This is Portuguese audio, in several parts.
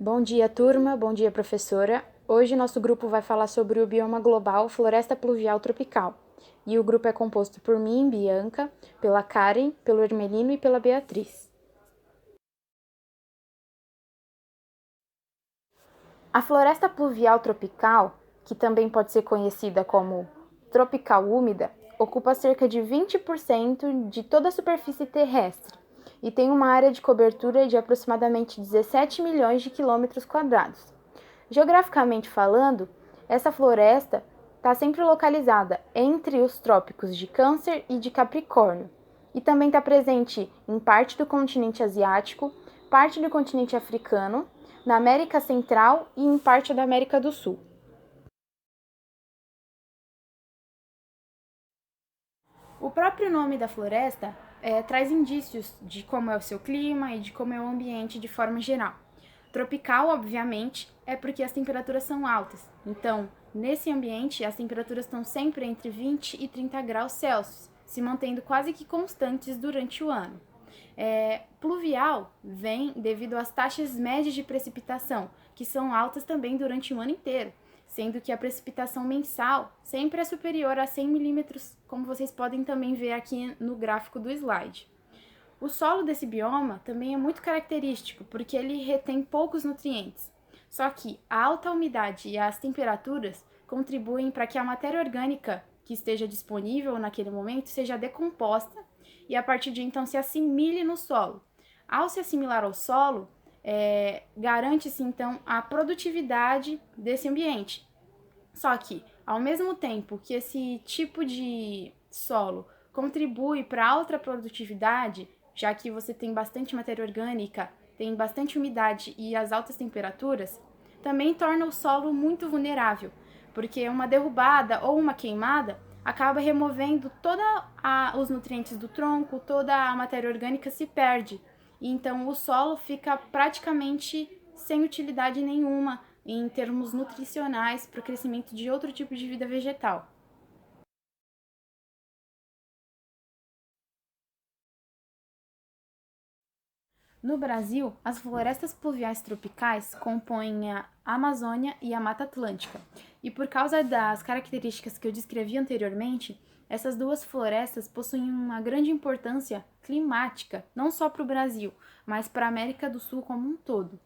Bom dia, turma. Bom dia, professora. Hoje nosso grupo vai falar sobre o bioma global Floresta Pluvial Tropical. E o grupo é composto por mim, Bianca, pela Karen, pelo Hermelino e pela Beatriz. A floresta pluvial tropical, que também pode ser conhecida como tropical úmida, ocupa cerca de 20% de toda a superfície terrestre e tem uma área de cobertura de aproximadamente 17 milhões de quilômetros quadrados. Geograficamente falando, essa floresta está sempre localizada entre os trópicos de Câncer e de Capricórnio, e também está presente em parte do continente asiático, parte do continente africano, na América Central e em parte da América do Sul. O próprio nome da floresta traz indícios de como é o seu clima e de como é o ambiente de forma geral. Tropical, obviamente, é porque as temperaturas são altas. Então, nesse ambiente, as temperaturas estão sempre entre 20 e 30 graus Celsius, se mantendo quase que constantes durante o ano. Pluvial vem devido às taxas médias de precipitação, que são altas também durante o ano inteiro, sendo que a precipitação mensal sempre é superior a 100 milímetros, como vocês podem também ver aqui no gráfico do slide. O solo desse bioma também é muito característico, porque ele retém poucos nutrientes. Só que a alta umidade e as temperaturas contribuem para que a matéria orgânica que esteja disponível naquele momento seja decomposta e a partir de então se assimile no solo. Ao se assimilar ao solo, garante-se então a produtividade desse ambiente. Só que, ao mesmo tempo que esse tipo de solo contribui para a alta produtividade, já que você tem bastante matéria orgânica, tem bastante umidade e as altas temperaturas, também torna o solo muito vulnerável, porque uma derrubada ou uma queimada acaba removendo todos os nutrientes do tronco, toda a matéria orgânica se perde. E então o solo fica praticamente sem utilidade nenhuma em termos nutricionais para o crescimento de outro tipo de vida vegetal. No Brasil, as florestas pluviais tropicais compõem a Amazônia e a Mata Atlântica, e por causa das características que eu descrevi anteriormente, essas duas florestas possuem uma grande importância climática, não só para o Brasil, mas para a América do Sul como um todo.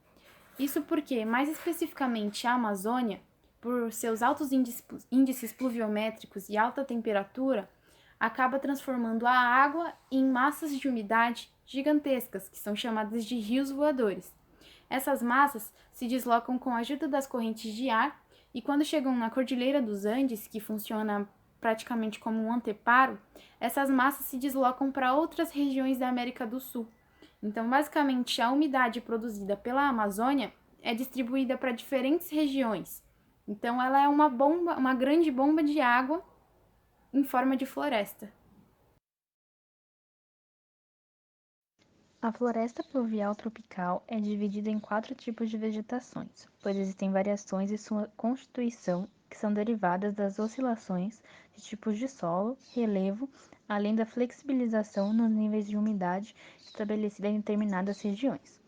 Isso porque, mais especificamente, a Amazônia, por seus altos índices pluviométricos e alta temperatura, acaba transformando a água em massas de umidade gigantescas, que são chamadas de rios voadores. Essas massas se deslocam com a ajuda das correntes de ar e quando chegam na Cordilheira dos Andes, que funciona praticamente como um anteparo, essas massas se deslocam para outras regiões da América do Sul. Então, basicamente, a umidade produzida pela Amazônia é distribuída para diferentes regiões. Então, ela é uma bomba, uma grande bomba de água em forma de floresta. A floresta pluvial tropical é dividida em 4 tipos de vegetações, pois existem variações em sua constituição que são derivadas das oscilações de tipos de solo, relevo, além da flexibilização nos níveis de umidade estabelecida em determinadas regiões.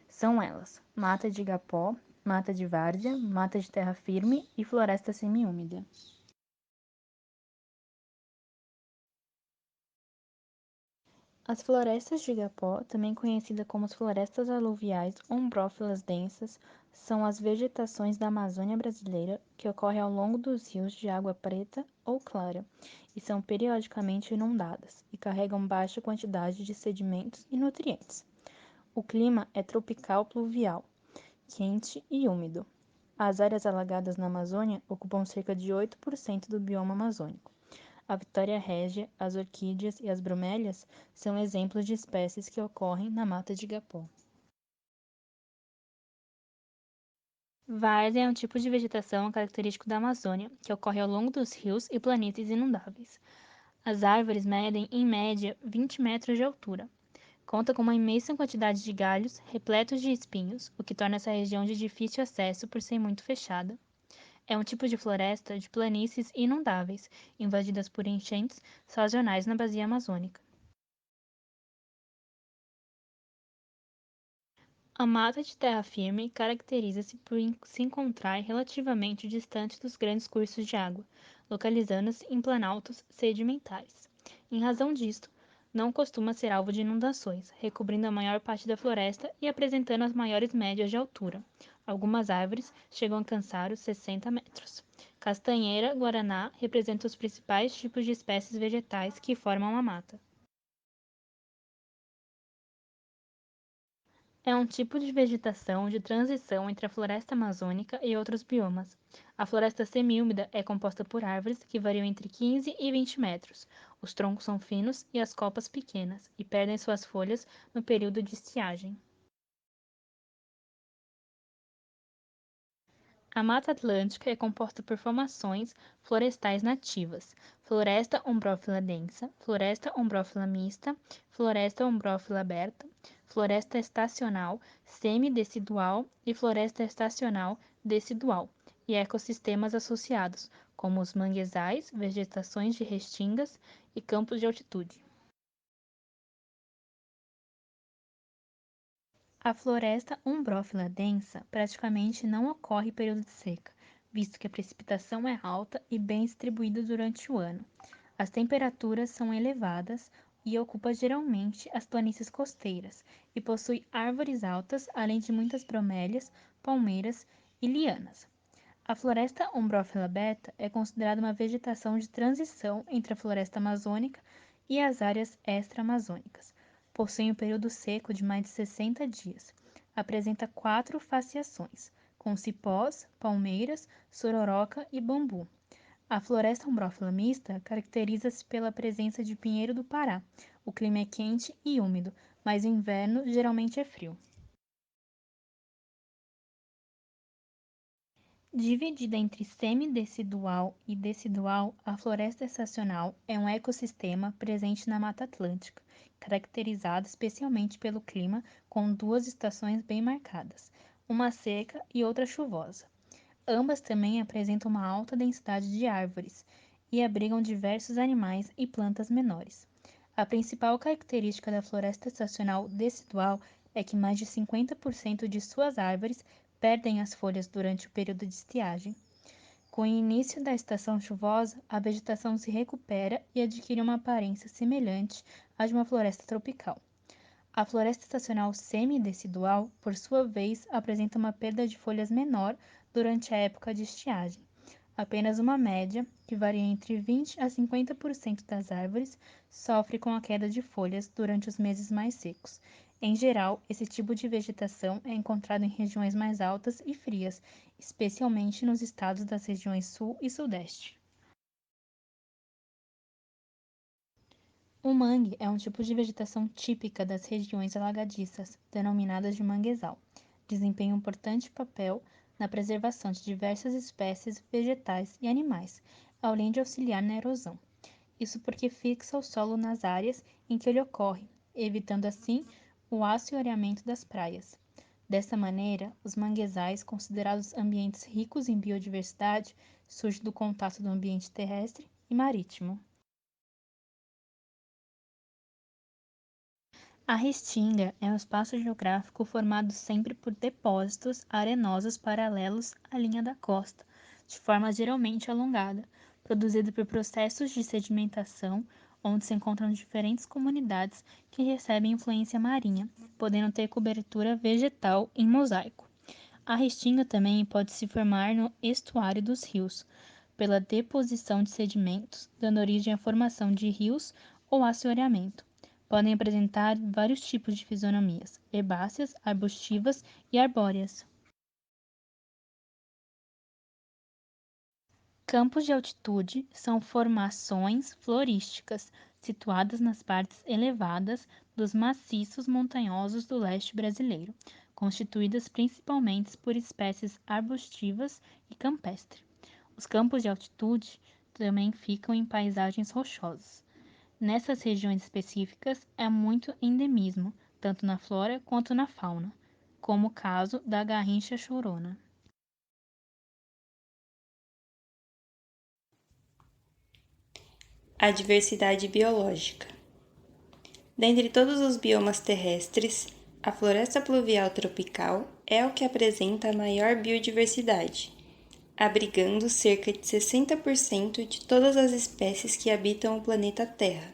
São elas: mata de igapó, mata de várzea, mata de terra firme e floresta semiúmida. As florestas de igapó, também conhecidas como as florestas aluviais ou umbrófilas densas, são as vegetações da Amazônia brasileira que ocorrem ao longo dos rios de água preta ou clara e são periodicamente inundadas e carregam baixa quantidade de sedimentos e nutrientes. O clima é tropical pluvial, quente e úmido. As áreas alagadas na Amazônia ocupam cerca de 8% do bioma amazônico. A vitória régia, as orquídeas e as bromélias são exemplos de espécies que ocorrem na mata de igapó. Várzea é um tipo de vegetação característico da Amazônia, que ocorre ao longo dos rios e planícies inundáveis. As árvores medem, em média, 20 metros de altura. Conta com uma imensa quantidade de galhos repletos de espinhos, o que torna essa região de difícil acesso por ser muito fechada. É um tipo de floresta de planícies inundáveis, invadidas por enchentes sazonais na bacia amazônica. A mata de terra firme caracteriza-se por se encontrar relativamente distante dos grandes cursos de água, localizando-se em planaltos sedimentares. Em razão disto, não costuma ser alvo de inundações, recobrindo a maior parte da floresta e apresentando as maiores médias de altura. Algumas árvores chegam a alcançar os 60 metros. Castanheira guaraná representa os principais tipos de espécies vegetais que formam a mata. É um tipo de vegetação de transição entre a floresta amazônica e outros biomas. A floresta semiúmida é composta por árvores que variam entre 15 e 20 metros. Os troncos são finos e as copas pequenas, e perdem suas folhas no período de estiagem. A Mata Atlântica é composta por formações florestais nativas: floresta ombrófila densa, floresta ombrófila mista, floresta ombrófila aberta, floresta estacional semidecidual e floresta estacional decidual, e ecossistemas associados, como os manguezais, vegetações de restingas e campos de altitude. A floresta umbrófila densa praticamente não ocorre em período de seca, visto que a precipitação é alta e bem distribuída durante o ano. As temperaturas são elevadas e ocupa geralmente as planícies costeiras e possui árvores altas, além de muitas bromélias, palmeiras e lianas. A floresta umbrófila beta é considerada uma vegetação de transição entre a floresta amazônica e as áreas extra-amazônicas. Possui um período seco de mais de 60 dias. Apresenta 4 fasciações, com cipós, palmeiras, sororoca e bambu. A floresta umbrófila mista caracteriza-se pela presença de pinheiro do Pará. O clima é quente e úmido, mas o inverno geralmente é frio. Dividida entre semidecidual e decidual, a floresta estacional é um ecossistema presente na Mata Atlântica, caracterizado especialmente pelo clima com duas estações bem marcadas, uma seca e outra chuvosa. Ambas também apresentam uma alta densidade de árvores e abrigam diversos animais e plantas menores. A principal característica da floresta estacional decidual é que mais de 50% de suas árvores perdem as folhas durante o período de estiagem. Com o início da estação chuvosa, a vegetação se recupera e adquire uma aparência semelhante à de uma floresta tropical. A floresta estacional semidecidual, por sua vez, apresenta uma perda de folhas menor durante a época de estiagem. Apenas uma média, que varia entre 20 a 50% das árvores, sofre com a queda de folhas durante os meses mais secos. Em geral, esse tipo de vegetação é encontrado em regiões mais altas e frias, especialmente nos estados das regiões Sul e Sudeste. O mangue é um tipo de vegetação típica das regiões alagadiças, denominadas de manguezal. Desempenha um importante papel na preservação de diversas espécies vegetais e animais, além de auxiliar na erosão. Isso porque fixa o solo nas áreas em que ele ocorre, evitando assim o assoreamento das praias. Dessa maneira, os manguezais, considerados ambientes ricos em biodiversidade, surgem do contato do ambiente terrestre e marítimo. A restinga é um espaço geográfico formado sempre por depósitos arenosos paralelos à linha da costa, de forma geralmente alongada, produzido por processos de sedimentação, onde se encontram diferentes comunidades que recebem influência marinha, podendo ter cobertura vegetal em mosaico. A restinga também pode se formar no estuário dos rios, pela deposição de sedimentos, dando origem à formação de rios ou assoreamento. Podem apresentar vários tipos de fisionomias: herbáceas, arbustivas e arbóreas. Campos de altitude são formações florísticas situadas nas partes elevadas dos maciços montanhosos do leste brasileiro, constituídas principalmente por espécies arbustivas e campestres. Os campos de altitude também ficam em paisagens rochosas. Nessas regiões específicas há muito endemismo, tanto na flora quanto na fauna, como o caso da garrincha chorona. A diversidade biológica. Dentre todos os biomas terrestres, A floresta pluvial tropical é o que apresenta a maior biodiversidade, abrigando cerca de 60% de todas as espécies que habitam o planeta Terra.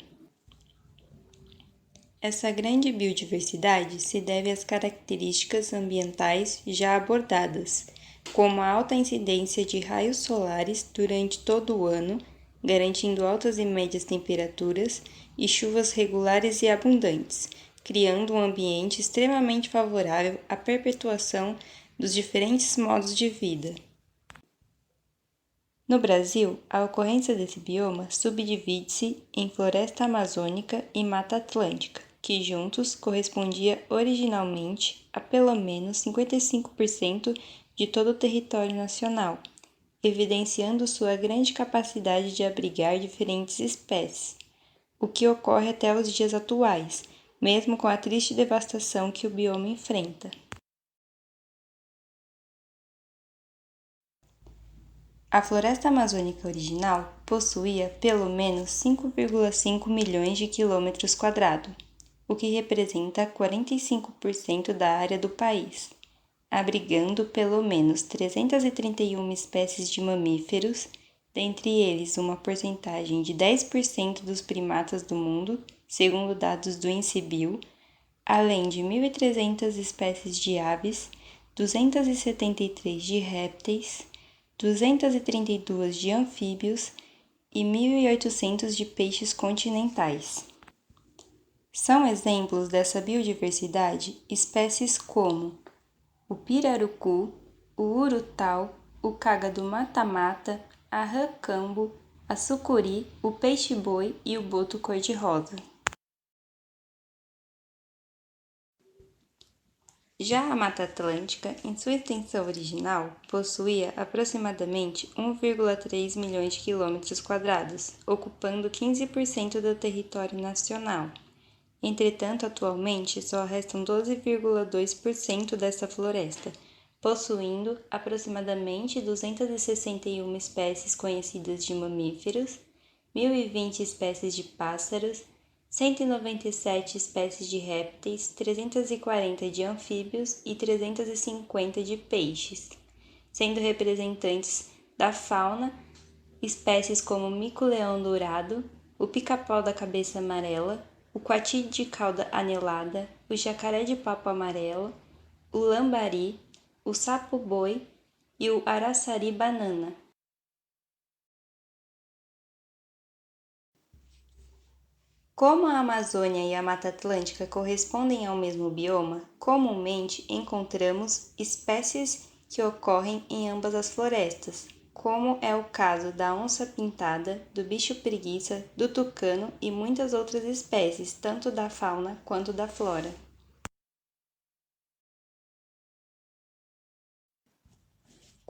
Essa grande biodiversidade se deve às características ambientais já abordadas, como a alta incidência de raios solares durante todo o ano, garantindo altas e médias temperaturas e chuvas regulares e abundantes, criando um ambiente extremamente favorável à perpetuação dos diferentes modos de vida. No Brasil, a ocorrência desse bioma subdivide-se em floresta amazônica e mata atlântica, que juntos correspondia originalmente a pelo menos 55% de todo o território nacional, evidenciando sua grande capacidade de abrigar diferentes espécies, o que ocorre até os dias atuais, mesmo com a triste devastação que o bioma enfrenta. A floresta amazônica original possuía pelo menos 5,5 milhões de quilômetros quadrados, o que representa 45% da área do país, abrigando pelo menos 331 espécies de mamíferos, dentre eles uma porcentagem de 10% dos primatas do mundo, segundo dados do INCBio, além de 1.300 espécies de aves, 273 de répteis, 232 de anfíbios e 1.800 de peixes continentais. São exemplos dessa biodiversidade espécies como o pirarucu, o urutau, o cágado mata-mata, a rã-cambo, a sucuri, o peixe-boi e o boto cor-de-rosa. Já a Mata Atlântica, em sua extensão original, possuía aproximadamente 1,3 milhões de quilômetros quadrados, ocupando 15% do território nacional. Entretanto, atualmente só restam 12,2% dessa floresta, possuindo aproximadamente 261 espécies conhecidas de mamíferos, 1.020 espécies de pássaros, 197 espécies de répteis, 340 de anfíbios e 350 de peixes, sendo representantes da fauna espécies como o mico-leão dourado, o pica-pau da cabeça amarela, o coati de cauda anelada, o jacaré de papo amarelo, o lambari, o sapo-boi e o araçari-banana. Como a Amazônia e a Mata Atlântica correspondem ao mesmo bioma, comumente encontramos espécies que ocorrem em ambas as florestas, como é o caso da onça-pintada, do bicho-preguiça, do tucano e muitas outras espécies, tanto da fauna quanto da flora.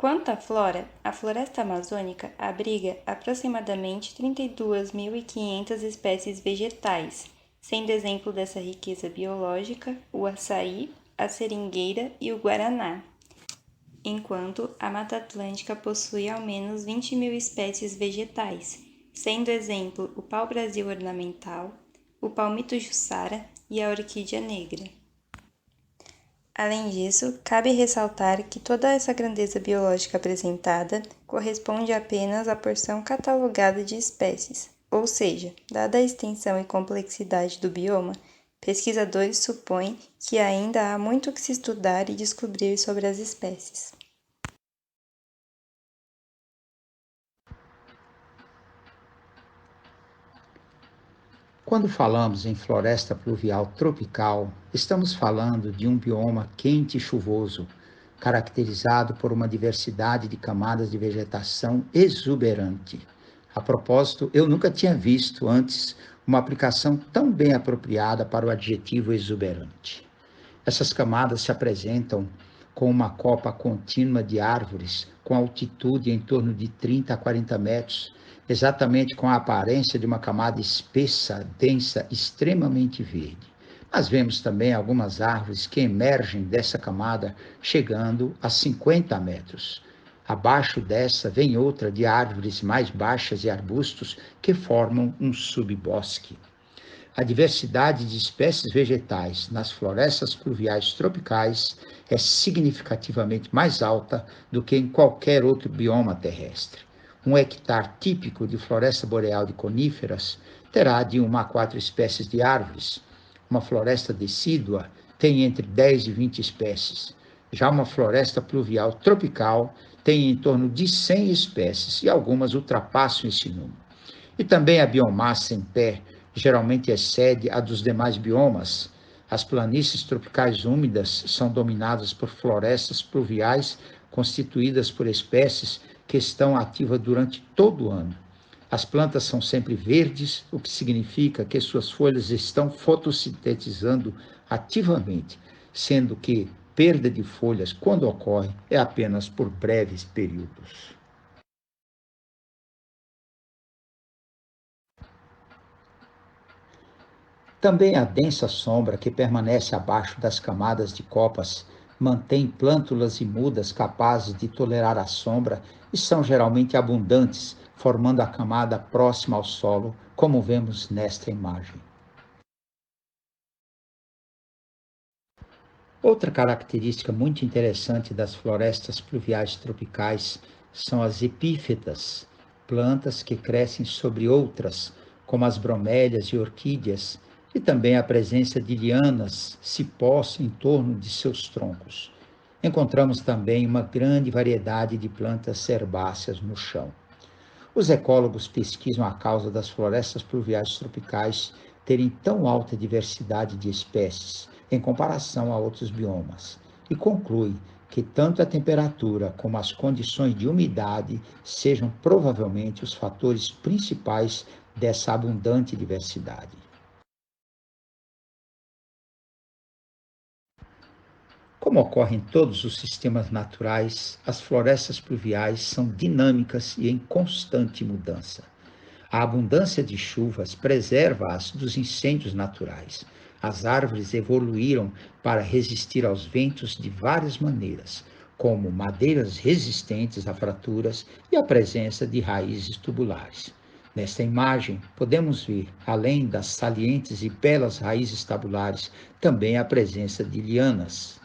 Quanto à flora, a floresta amazônica abriga aproximadamente 32.500 espécies vegetais, sendo exemplo dessa riqueza biológica o açaí, a seringueira e o guaraná, enquanto a Mata Atlântica possui ao menos 20.000 espécies vegetais, sendo exemplo o pau-brasil ornamental, o palmito jussara e a orquídea negra. Além disso, cabe ressaltar que toda essa grandeza biológica apresentada corresponde apenas à porção catalogada de espécies, ou seja, dada a extensão e complexidade do bioma, pesquisadores supõem que ainda há muito que se estudar e descobrir sobre as espécies. Quando falamos em floresta pluvial tropical, estamos falando de um bioma quente e chuvoso, caracterizado por uma diversidade de camadas de vegetação exuberante. A propósito, eu nunca tinha visto antes uma aplicação tão bem apropriada para o adjetivo exuberante. Essas camadas se apresentam com uma copa contínua de árvores, com altitude em torno de 30 a 40 metros, exatamente com a aparência de uma camada espessa, densa, extremamente verde. Mas vemos também algumas árvores que emergem dessa camada, chegando a 50 metros. Abaixo dessa vem outra de árvores mais baixas e arbustos que formam um subbosque. A diversidade de espécies vegetais nas florestas pluviais tropicais é significativamente mais alta do que em qualquer outro bioma terrestre. Um hectare típico de floresta boreal de coníferas terá de 1 a 4 espécies de árvores. Uma floresta decídua tem entre 10 e 20 espécies. Já uma floresta pluvial tropical tem em torno de 100 espécies e algumas ultrapassam esse número. E também a biomassa em pé geralmente excede a dos demais biomas. As planícies tropicais úmidas são dominadas por florestas pluviais constituídas por espécies que estão ativas durante todo o ano. As plantas são sempre verdes, o que significa que suas folhas estão fotossintetizando ativamente, sendo que perda de folhas, quando ocorre, é apenas por breves períodos. Também a densa sombra que permanece abaixo das camadas de copas mantém plântulas e mudas capazes de tolerar a sombra e são geralmente abundantes, formando a camada próxima ao solo, como vemos nesta imagem. Outra característica muito interessante das florestas pluviais tropicais são as epífitas, plantas que crescem sobre outras, como as bromélias e orquídeas, e também a presença de lianas, cipós em torno de seus troncos. Encontramos também uma grande variedade de plantas herbáceas no chão. Os ecólogos pesquisam a causa das florestas pluviais tropicais terem tão alta diversidade de espécies em comparação a outros biomas e concluem que tanto a temperatura como as condições de umidade sejam provavelmente os fatores principais dessa abundante diversidade. Como ocorre em todos os sistemas naturais, as florestas pluviais são dinâmicas e em constante mudança. A abundância de chuvas preserva-as dos incêndios naturais. As árvores evoluíram para resistir aos ventos de várias maneiras, como madeiras resistentes a fraturas e a presença de raízes tubulares. Nesta imagem, podemos ver, além das salientes e belas raízes tabulares, também a presença de lianas.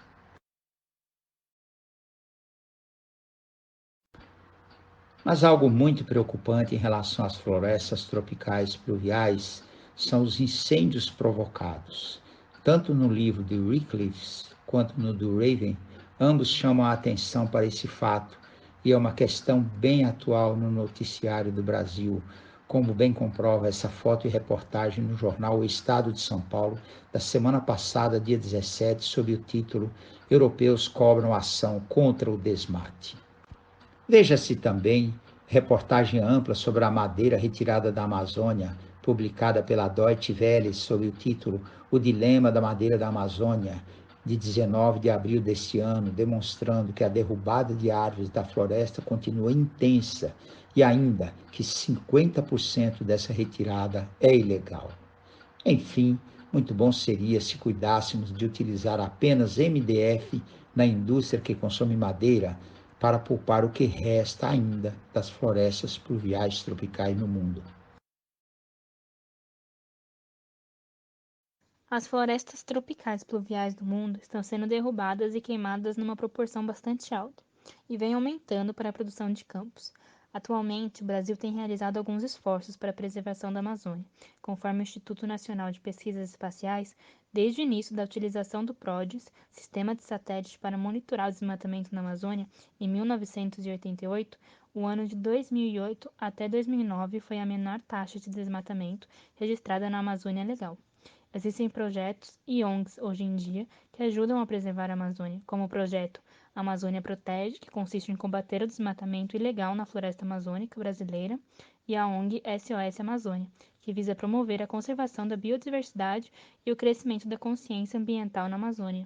Mas algo muito preocupante em relação às florestas tropicais pluviais são os incêndios provocados. Tanto no livro de Wycliffe quanto no do Raven, ambos chamam a atenção para esse fato, e é uma questão bem atual no noticiário do Brasil, como bem comprova essa foto e reportagem no jornal O Estado de São Paulo, da semana passada, dia 17, sob o título Europeus cobram ação contra o desmate. Veja-se também reportagem ampla sobre a madeira retirada da Amazônia, publicada pela Deutsche Welle, sob o título O Dilema da Madeira da Amazônia, de 19 de abril deste ano, demonstrando que a derrubada de árvores da floresta continua intensa e ainda que 50% dessa retirada é ilegal. Enfim, muito bom seria se cuidássemos de utilizar apenas MDF na indústria que consome madeira para poupar o que resta ainda das florestas pluviais tropicais no mundo. As florestas tropicais pluviais do mundo estão sendo derrubadas e queimadas numa proporção bastante alta e vem aumentando para a produção de campos. Atualmente, o Brasil tem realizado alguns esforços para a preservação da Amazônia, conforme o Instituto Nacional de Pesquisas Espaciais, desde o início da utilização do PRODES, Sistema de Satélite para monitorar o desmatamento na Amazônia, em 1988, o ano de 2008 até 2009 foi a menor taxa de desmatamento registrada na Amazônia legal. Existem projetos e ONGs hoje em dia que ajudam a preservar a Amazônia, como o projeto Amazônia Protege, que consiste em combater o desmatamento ilegal na floresta amazônica brasileira, e a ONG SOS Amazônia, que visa promover a conservação da biodiversidade e o crescimento da consciência ambiental na Amazônia.